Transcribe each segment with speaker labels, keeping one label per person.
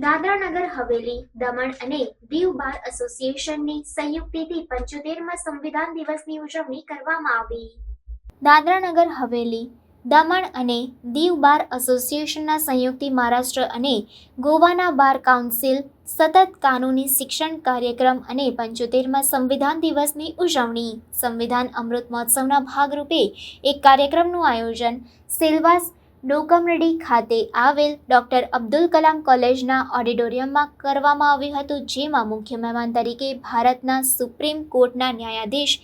Speaker 1: દાદરા નગર હવેલી, દમણ અને દીવ બાર એસોસિએશનની સંયુક્તથી 75મા સંવિધાન દિવસની ઉજવણી કરવામાં આવી. દાદરા નગર હવેલી, દમણ અને દીવ બાર એસોસિએશનના સંયુક્તથી મહારાષ્ટ્ર અને ગોવાના બાર કાઉન્સિલ સતત કાનૂની શિક્ષણ કાર્યક્રમ અને 75મા સંવિધાન દિવસની ઉજવણી. સંવિધાન અમૃત મહોત્સવના ભાગરૂપે એક કાર્યક્રમનું આયોજન સેલવાસ ડોકમરેડી ખાતે આવેલ ડોક્ટર અબ્દુલ કલામ કોલેજના ઓડિટોરિયમમાં કરવામાં આવ્યું હતું, જેમાં મુખ્ય મહેમાન તરીકે ભારતના સુપ્રીમ કોર્ટના ન્યાયાધીશ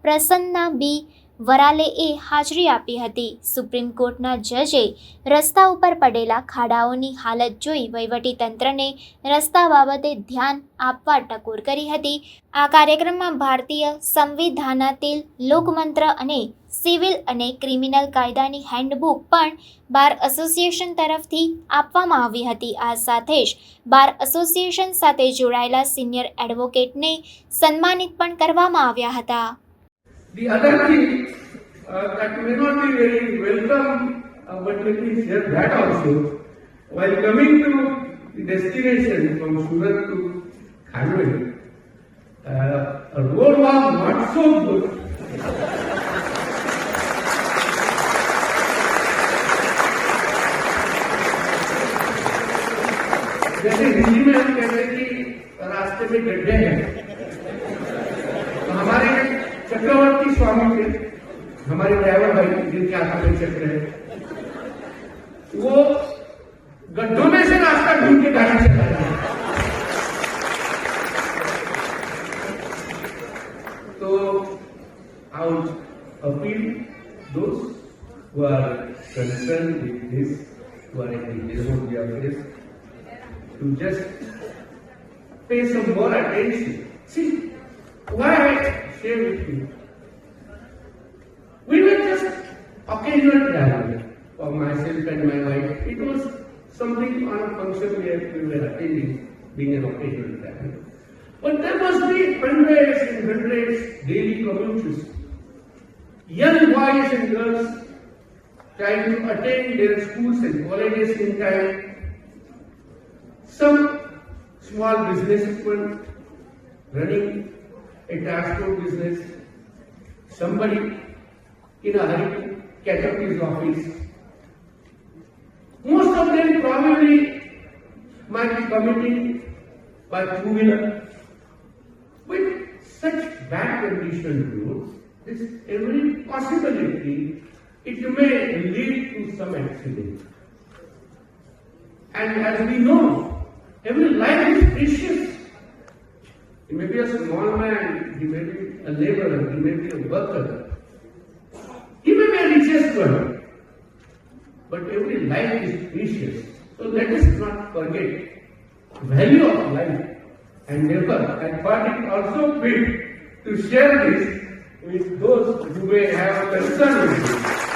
Speaker 1: પ્રસન્ના બી વરાલેએ હાજરી આપી હતી. સુપ્રીમ કોર્ટના જજે રસ્તા ઉપર પડેલા ખાડાઓની હાલત જોઈ વહીવટીતંત્રને રસ્તા બાબતે ધ્યાન આપવા ટકોર કરી હતી. આ કાર્યક્રમમાં ભારતીય સંવિધાનાतील લોકમંત્ર અને સિવિલ અને ક્રિમિનલ કાયદાની હેન્ડબુક પણ બાર એસોસિએશન તરફથી આપવામાં આવી હતી. આ સાથે જ બાર એસોસિએશન સાથે જોડાયેલા સિનિયર એડવોકેટને સન્માનિત પણ કરવામાં આવ્યા હતા.
Speaker 2: The other thing that may not be very welcome, but let me share that also. While coming to the destination from Surat to Khanwali, road was not so good. जैसे हिंदी में हम कहते हैं कि रास्ते में गड्ढे हैं, तो हमारे चक्रवर्ती स्वामी थे, हमारे ड्राइवर भाई जिनके हाथ में चक्र है, वो गड्ढों में से रास्ता ढूंढ के गाड़ी चला रहे हैं. तो I would appeal those who are concerned with this, who are in the Desmond office, to just pay some more attention. See, why I share with you? We were just occasional travel for myself and my wife. It was something on a function where we were attending, being an occasional travel. But there must be hundreds and hundreds daily commuters, young boys and girls trying to attend their schools and colleges in time. Some small businessmen running a transport business, somebody in a hurry to catch up his office. Most of them probably might be commuting by two-wheeler. With such bad condition roads, there's every possibility it may lead to some accident. And as we know, every life is precious. He may be a small man, he may be a laborer, he may be a worker, he may be a richest one, but every life is precious. So let us not forget the value of life, and therefore I thought it also fit to share this with those who may have concern with it.